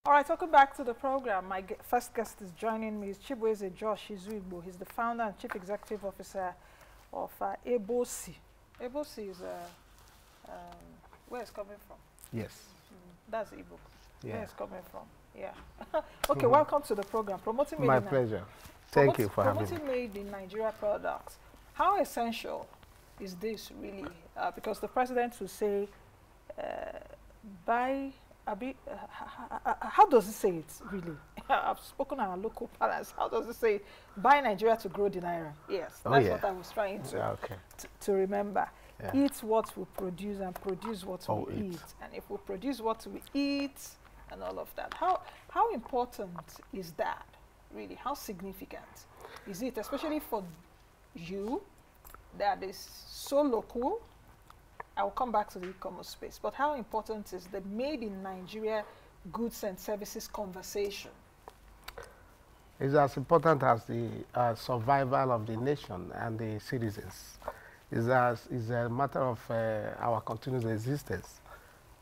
All right, welcome back to the program. My first guest is joining me is Chibueze Josh Izugbo. He's the founder and chief executive officer of EBEOSI. EBEOSI is where it's coming from. Yes. That's Igbo. Yeah. Where it's coming from. Yeah. Okay, welcome to the program. Promoting My pleasure. Thank you for having me. Promoting made in Nigeria products. How essential is this really? Because the president will say, how does it say it really? I've spoken our local parents. How does it say it? Buy Nigeria to grow the naira. Yes, that's what I was trying to remember. Yeah. Eat what we produce and produce what we eat. And if we produce what we eat and all of that, how important is that really? How significant is it, especially for you that is so local? I will come back to the e-commerce space, but how important is the made in Nigeria goods and services conversation? It's as important as the survival of the nation and the citizens. It's a matter of our continuous existence.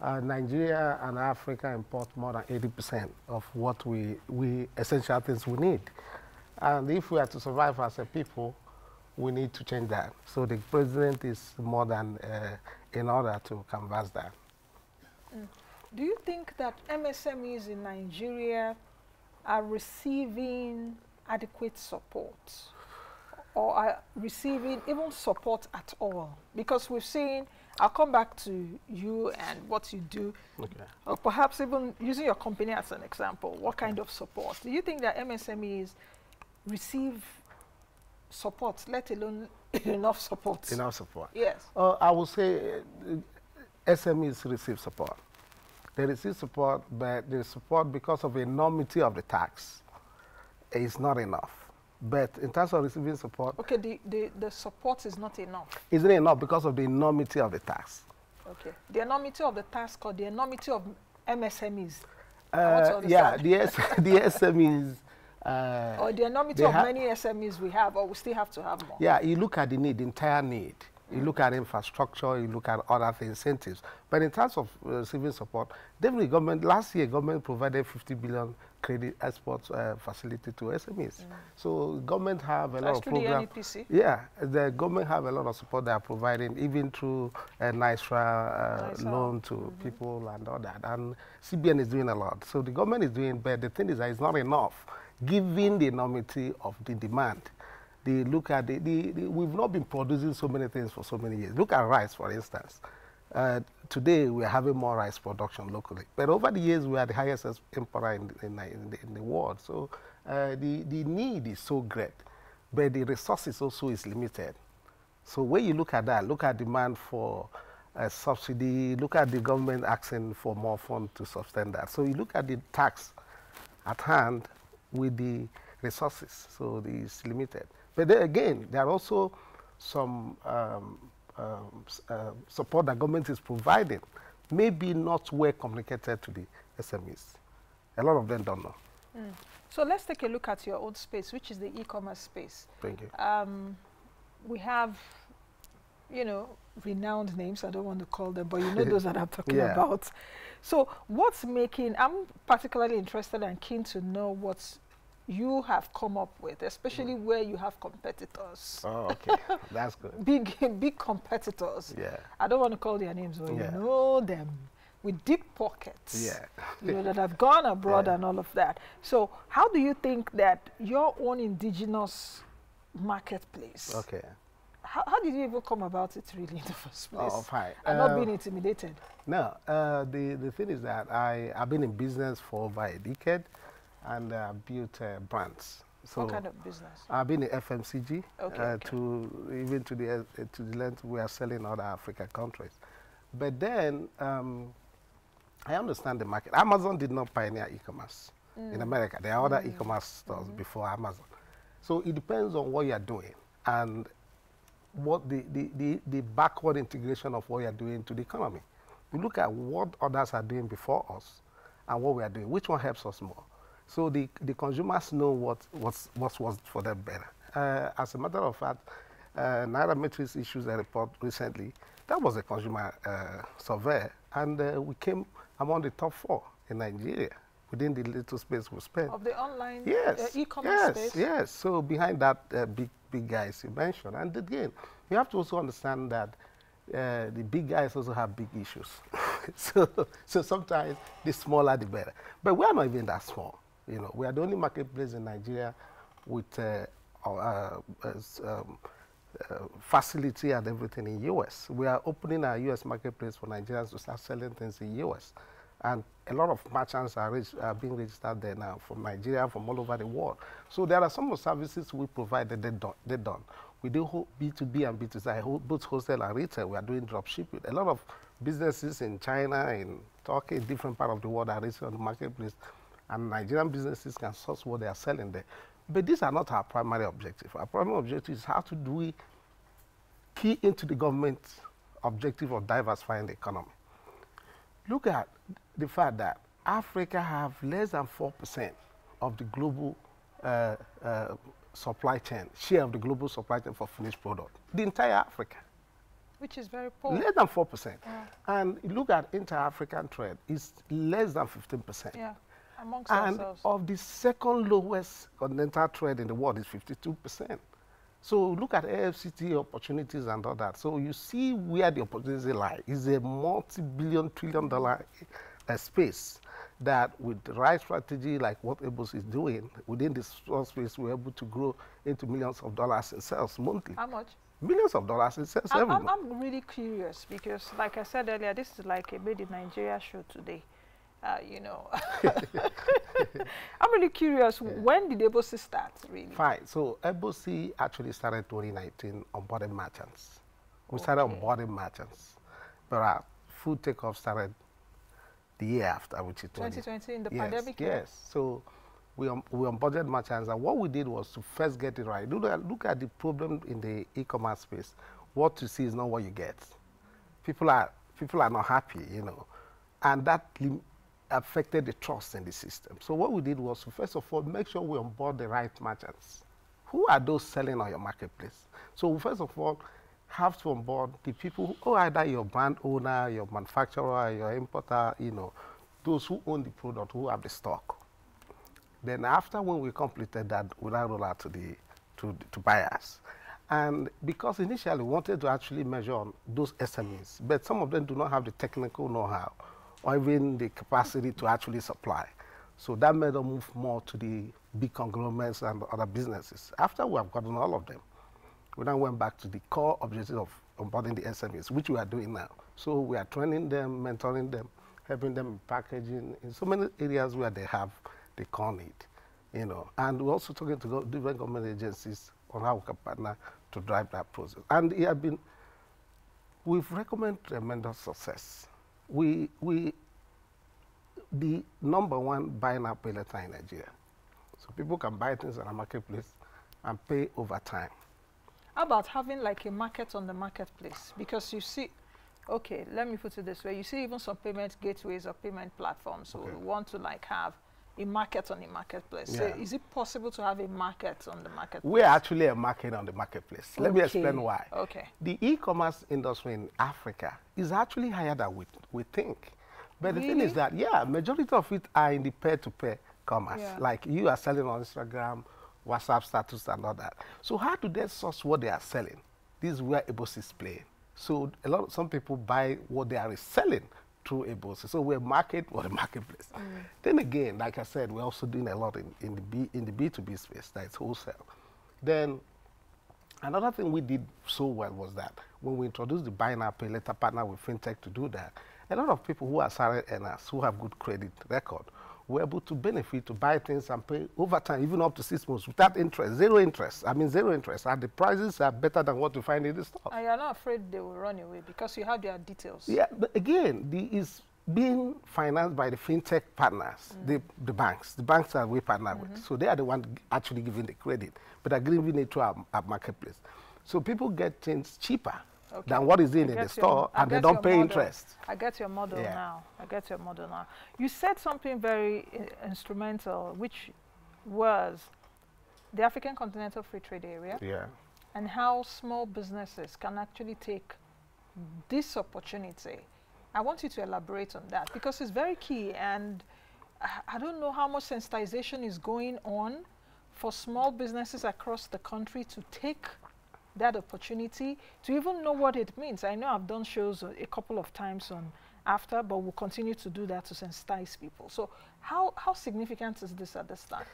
Nigeria and Africa import more than 80% of what we essential things we need. And if we are to survive as a people, we need to change that. So the president is more than in order to canvass that. Do you think that MSMEs in Nigeria are receiving adequate support or are receiving even support at all? Because we've seen, I'll come back to you and what you do, or perhaps even using your company as an example, what kind of support? Do you think that MSMEs receive support, let alone enough support? Enough support. Yes. I would say SMEs receive support. They receive support, but the support because of the enormity of the tax is not enough. But in terms of receiving support... Okay, the support is not enough. Isn't enough because of the enormity of the tax. Okay. The enormity of the tax or the enormity of MSMEs? Yeah, the SMEs... or the enormity of many SMEs we have, or we still have to have more? Yeah, you look at the need, the entire need. You look at infrastructure, you look at other incentives. But in terms of receiving support, definitely last year government provided 50 billion credit export facility to SMEs. So government have a lot of programs. Yeah, the government have a lot of support they are providing, even through a NISRA loan to people and all that. And CBN is doing a lot. So the government is doing, but the thing is that it's not enough, given the enormity of the demand. They look at we've not been producing so many things for so many years. Look at rice, for instance. Today, we are having more rice production locally. But over the years, we are the highest importer in the world. So the need is so great, but the resources also is limited. So when you look at that, look at demand for subsidy, look at the government asking for more funds to sustain that. So you look at the tax at hand with the resources, so it's limited. But then again, there are also some support that government is providing, maybe not well communicated to the SMEs. A lot of them don't know. So let's take a look at your own space, which is the e-commerce space. Thank you. We have, renowned names. I don't want to call them, but you know those that I'm talking about. So what's making, I'm particularly interested and keen to know what's you have come up with, especially where you have competitors. Oh, okay. That's good. Big competitors. Yeah. I don't want to call their names, but you know them with deep pockets. Yeah. That have gone abroad and all of that. So how do you think that your own indigenous marketplace, how did you even come about it really in the first place? Oh, fine. And not being intimidated? No. The thing is that I've been in business for over a decade. And built brands. So what kind of business? I've been in FMCG even to the length we are selling in other African countries. But then I understand the market. Amazon did not pioneer e-commerce in America. There are other e-commerce stores before Amazon. So it depends on what you are doing and what the backward integration of what you are doing to the economy. We look at what others are doing before us and what we are doing. Which one helps us more? So the consumers know what's for them better. As a matter of fact, Nairametrics issued a report recently. That was a consumer survey, and we came among the top 4 in Nigeria within the little space we spent. Of the online yes, e-commerce space? Yes, so behind that big guys you mentioned. And again, you have to also understand that the big guys also have big issues. so sometimes the smaller the better. But we are not even that small. You know, we are the only marketplace in Nigeria with facility and everything in US. We are opening our US marketplace for Nigerians to start selling things in US. And a lot of merchants are being registered there now from Nigeria, from all over the world. So there are some of the services we provide that they're done. We do B2B and B2C, both wholesale and retail. We are doing drop shipping. A lot of businesses in China, in Turkey, different part of the world are registered on the marketplace. And Nigerian businesses can source what they are selling there. But these are not our primary objective. Our primary objective is how to do we key into the government's objective of diversifying the economy. Look at the fact that Africa have less than 4% of the global supply chain, share of the global supply chain for finished product. The entire Africa. Which is very poor. Less than 4%. Yeah. And look at inter-African trade, it's less than 15%. Yeah, amongst and ourselves. Of the second lowest continental trade in the world is 52%. So look at AFCT opportunities and all that. So you see where the opportunity lie. It's a multi-billion, trillion-dollar space that with the right strategy like what EBEOSI is doing, within this space we're able to grow into millions of dollars in sales monthly. How much? Millions of dollars in sales every month. I'm really curious because like I said earlier, this is like a Made in Nigeria show today. You know. I'm really curious, when did EBEOSI start, really? Fine. So EBEOSI actually started 2019 onboarding merchants. We started onboarding merchants. But our full takeoff started the year after, which is 2020 in the pandemic year? Yes. So we onboarded merchants, and what we did was to first get it right. Look at the problem in the e-commerce space. What you see is not what you get. People are not happy, you know, and that affected the trust in the system. So what we did was to first of all make sure we onboard the right merchants. Who are those selling on your marketplace? So first of all, have to onboard the people who are either your brand owner, your manufacturer, your importer, you know, those who own the product, who have the stock. Then after when we completed that, we now roll out to buyers. And because initially we wanted to actually measure on those SMEs, but some of them do not have the technical know-how or even the capacity to actually supply. So that made us move more to the big conglomerates and other businesses. After we have gotten all of them, we then went back to the core objective of onboarding the SMEs, which we are doing now. So we are training them, mentoring them, helping them in packaging, in so many areas where they have the core need, you know. And we're also talking to different government agencies on how we can partner to drive that process. And we've recommended tremendous success. The #1 buy now, pay later in Nigeria. So people can buy things on a marketplace and pay over time. How about having like a market on the marketplace? Because you see, okay, let me put it this way. You see even some payment gateways or payment platforms who want to like have a market on the marketplace. Yeah. So is it possible to have a market on the marketplace? We're actually a market on the marketplace. Let me explain why. Okay. The e-commerce industry in Africa is actually higher than we think. But really? The thing is that, yeah, majority of it are in the peer-to-peer commerce. Yeah. Like you are selling on Instagram, WhatsApp status and all that. So how do they source what they are selling? This is where EBEOSI is playing. So some people buy what they are selling through EBEOSI. So we're market or the marketplace. Then again, like I said, we're also doing a lot in the B2B space, that's wholesale. Then another thing we did so well was that when we introduced the buy now, pay later partner with FinTech to do that, a lot of people who are salary earners, who have good credit record, were able to benefit to buy things and pay over time, even up to 6 months, without interest, zero interest. I mean, zero interest. And the prices are better than what you find in the store. And you're not afraid they will run away because you have their details. Yeah, but again, it's being financed by the FinTech partners, the banks. The banks are we partner with. So they are the ones actually giving the credit, but are giving it to our marketplace. So people get things cheaper than what is in the store, and they don't pay interest. I get your model now. I get your model now. You said something very instrumental, which was the African Continental Free Trade Area. Yeah. And how small businesses can actually take this opportunity. I want you to elaborate on that because it's very key, and I don't know how much sensitization is going on for small businesses across the country to take that opportunity, to even know what it means. I know I've done shows a couple of times on after, but we'll continue to do that to sensitize people. So how significant is this at this time?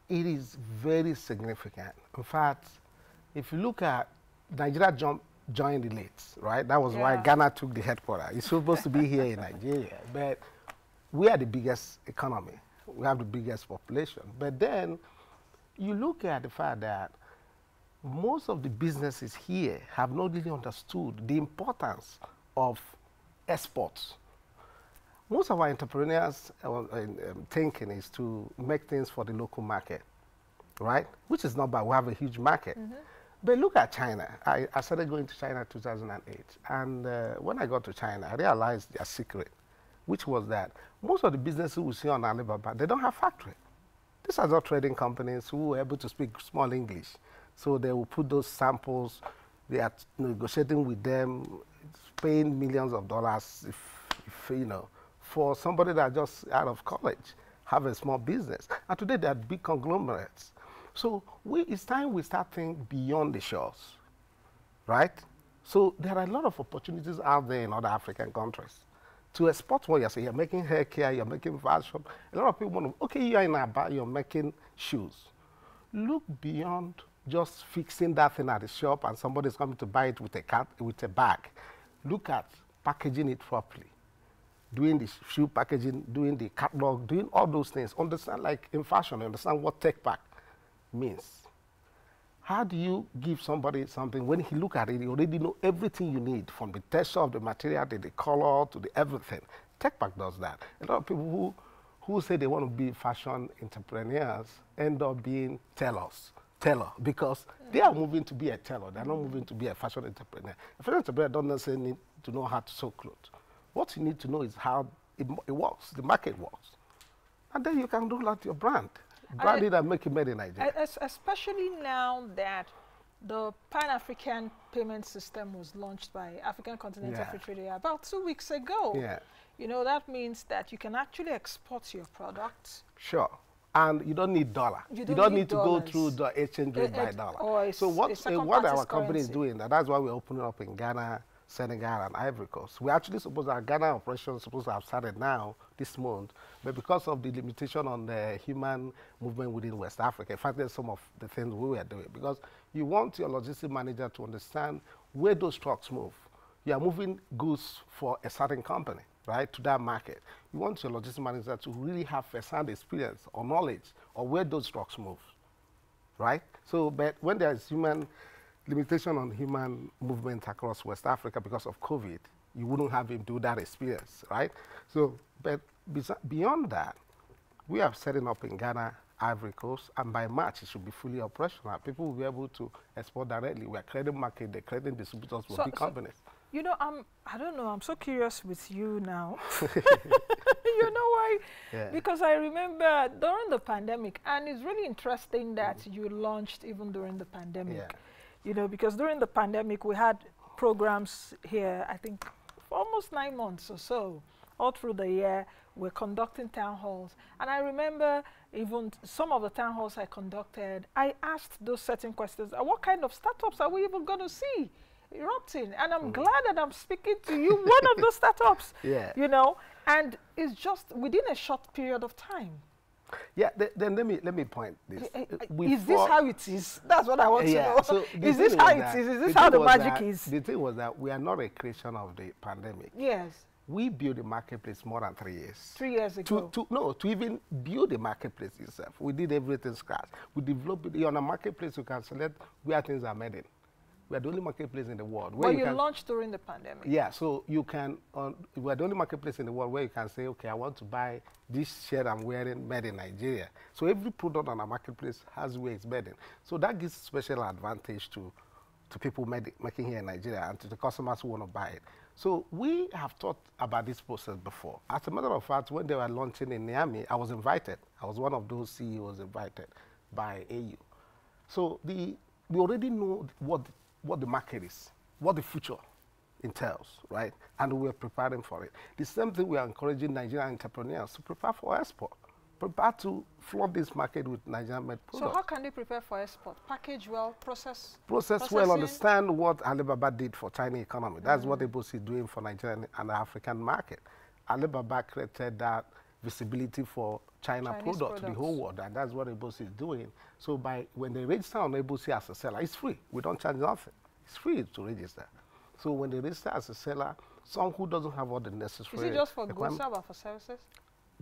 It is very significant. In fact, if you look at Nigeria joined the late, right? That was why Ghana took the headquarters. It's supposed to be here in Nigeria, but we are the biggest economy. We have the biggest population. But then you look at the fact that most of the businesses here have not really understood the importance of exports. Most of our entrepreneurs' thinking is to make things for the local market, right? Which is not bad. We have a huge market. But look at China. I started going to China in 2008. And when I got to China, I realized their secret, which was that most of the businesses we see on Alibaba, they don't have factory. These are not trading companies who are able to speak small English. So they will put those samples, they are negotiating with them, paying millions of dollars if you know, for somebody that just out of college, have a small business. And today they are big conglomerates. So it's time we start thinking beyond the shores, right? So there are a lot of opportunities out there in other African countries to export what you're saying. You're making hair care, you're making fashion. A lot of people want to, okay, you're in Aba, you're making shoes. Look beyond just fixing that thing at the shop and somebody's coming to buy it with a bag. Look at packaging it properly, doing the shoe packaging, doing the catalog, doing all those things. Understand, like in fashion, understand what tech pack means. How do you give somebody something when he look at it, you already know everything you need, from the texture of the material to the color to the everything. Tech pack does that. A lot of people who say they want to be fashion entrepreneurs end up being tailor, because they are moving to be a tailor. They're not moving to be a fashion entrepreneur. A fashion entrepreneur doesn't necessarily need to know how to sew clothes. What you need to know is how it works, the market works. And then you can roll out your brand. Brand it and make it made in Nigeria. Especially now that the Pan-African payment system was launched by African Continental Free Trade Area about 2 weeks ago. You know, that means that you can actually export your products. Sure. And you don't need dollar. You don't need to go through the exchange rate by dollar. So what our company is doing, that's why we're opening up in Ghana, Senegal, and Ivory Coast. We actually suppose our Ghana operation is supposed to have started now, this month, but because of the limitation on the human movement within West Africa, in fact, there's some of the things we were doing, because you want your logistics manager to understand where those trucks move. You are moving goods for a certain company, right, to that market. You want your logistics manager to really have first-hand experience or knowledge of where those trucks move, right? So, but when there is limitation on human movement across West Africa because of COVID, you wouldn't have him do that experience, right? So, but beyond that, we are setting up in Ghana, Ivory Coast, and by March it should be fully operational. People will be able to export directly. We are creating market, they're creating distributors for big companies. You know, I don't know, I'm so curious with you now. You know why? Because I remember during the pandemic, and it's really interesting that you launched even during the pandemic. You know, because during the pandemic, we had programs here, I think, for almost 9 months or so. All through the year, we're conducting town halls. And I remember even some of the town halls I conducted, I asked those certain questions. What kind of startups are we even going to see erupting? And I'm glad that I'm speaking to you, one of those startups, you know, and it's just within a short period of time. Yeah, then let me point this. Is this how it is? That's what I want to know. So is this how it is? Is this how the magic is? The thing was that we are not a creation of the pandemic. Yes. We built the marketplace more than 3 years. 3 years ago. To even build the marketplace itself, we did everything scratch. We developed it. On a marketplace, you can select where things are made in. We are the only marketplace in the world. Well, you launched during the pandemic. Yeah, so you can, we are the only marketplace in the world where you can say, okay, I want to buy this shirt I'm wearing made in Nigeria. So every product on our marketplace has where it's made in. So that gives special advantage to people making here in Nigeria and to the customers who want to buy it. So we have thought about this process before. As a matter of fact, when they were launching in Niamey, I was invited. I was one of those CEOs invited by AU. So we already know what the market is, what the future entails, right? And we're preparing for it. The same thing we are encouraging Nigerian entrepreneurs to prepare for export. Prepare to flood this market with Nigerian-made products. So how can they prepare for export? Package well, process well, understand what Alibaba did for Chinese economy. That's what EBEOSI is doing for Nigerian and the African market. Alibaba created that visibility for Chinese products to the whole world, and that's what EBEOSI is doing. So when they register on EBEOSI as a seller, it's free. We don't charge nothing. It's free to register. So when they register as a seller, someone who doesn't have all the necessary... Is it just for goods or for services?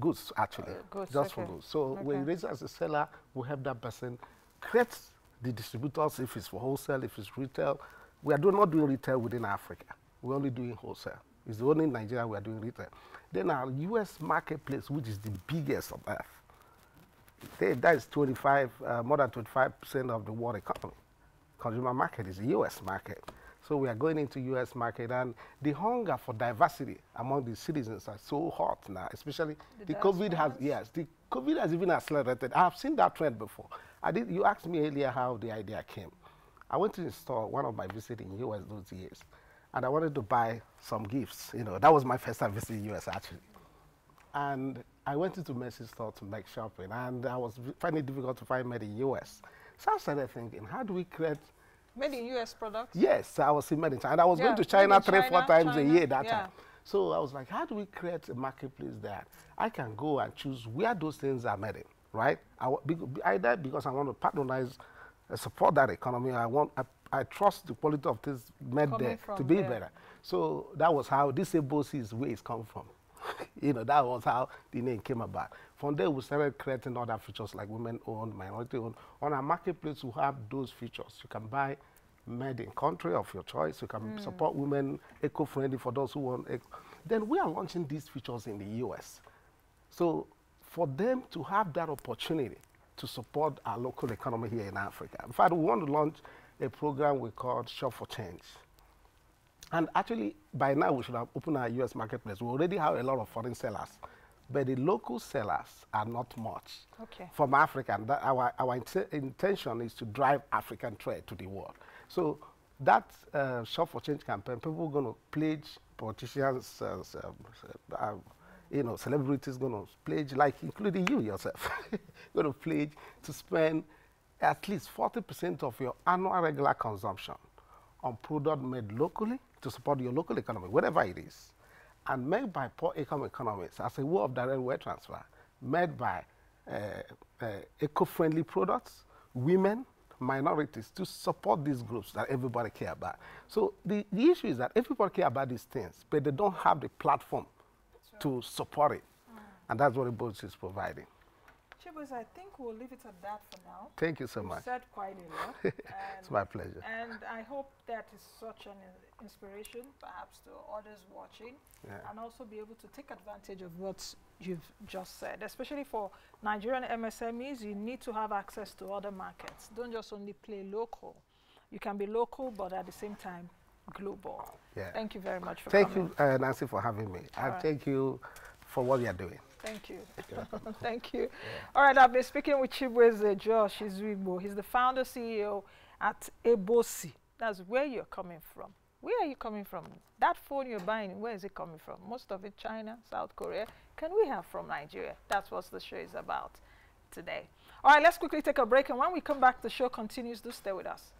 Goods, actually. Goods, just for goods. So when you register as a seller, we help that person create the distributors, if it's for wholesale, if it's retail. We are not doing retail within Africa. We're only doing wholesale. It's the only in Nigeria we are doing retail. Then our U.S. marketplace, which is the biggest on earth, that is more than 25% of the world economy. Consumer market is the U.S. market. So we are going into U.S. market, and the hunger for diversity among the citizens are so hot now, especially the COVID has even accelerated. I have seen that trend before. You asked me earlier how the idea came. I went to the store, one of my visits in U.S. those years, and I wanted to buy some gifts. You know, that was my first time visiting U.S. actually. And I went into Macy's store to make shopping, and I was finding it difficult to find made in U.S. So I started thinking, how do we create made in U.S. products? Yes, I was in made in China. And I was going to China 3-4 times a year that time. So I was like, how do we create a marketplace that I can go and choose where those things are made in, right? Either because I want to patronize, support that economy, I trust the quality of things made there to be better. So that was how this EBEOSI is where it's come from. You know, that was how the name came about. From there, we started creating other features like women-owned, minority-owned. On our marketplace, we have those features. You can buy made in country of your choice. You can support women, eco-friendly for those who want. Then we are launching these features in the U.S. So for them to have that opportunity to support our local economy here in Africa. In fact, we want to launch a program we call Shop for Change. And actually, by now, we should have opened our U.S. marketplace. We already have a lot of foreign sellers, but the local sellers are not much from Africa. And our intention is to drive African trade to the world. So that Shop for Change campaign, people are going to pledge, politicians, you know, celebrities going to pledge, like including you yourself, going to pledge to spend at least 40% of your annual regular consumption on product made locally to support your local economy, whatever it is, and made by poor income economies as a way of direct wealth transfer, made by eco-friendly products, women, minorities, to support these groups that everybody care about. So the issue is that everybody care about these things, but they don't have the platform to support it. And that's what EBEOSI is providing. Chibueze, I think we'll leave it at that for now. Thank you so much. You said quite a lot. It's my pleasure. And I hope that is such an inspiration, perhaps to others watching, and also be able to take advantage of what you've just said. Especially for Nigerian MSMEs, you need to have access to other markets. Don't just only play local. You can be local, but at the same time, global. Thank you very much for coming. Thank you, Nancy, for having me. And thank you for what you're doing. Thank you. Thank you. All right, I've been speaking with Chibueze Josh Izugbo. He's the founder, CEO at EBEOSI. That's where you're coming from. Where are you coming from? That phone you're buying, where is it coming from? Most of it China, South Korea. Can we have from Nigeria? That's what the show is about today. All right, let's quickly take a break. And when we come back, the show continues. Do stay with us.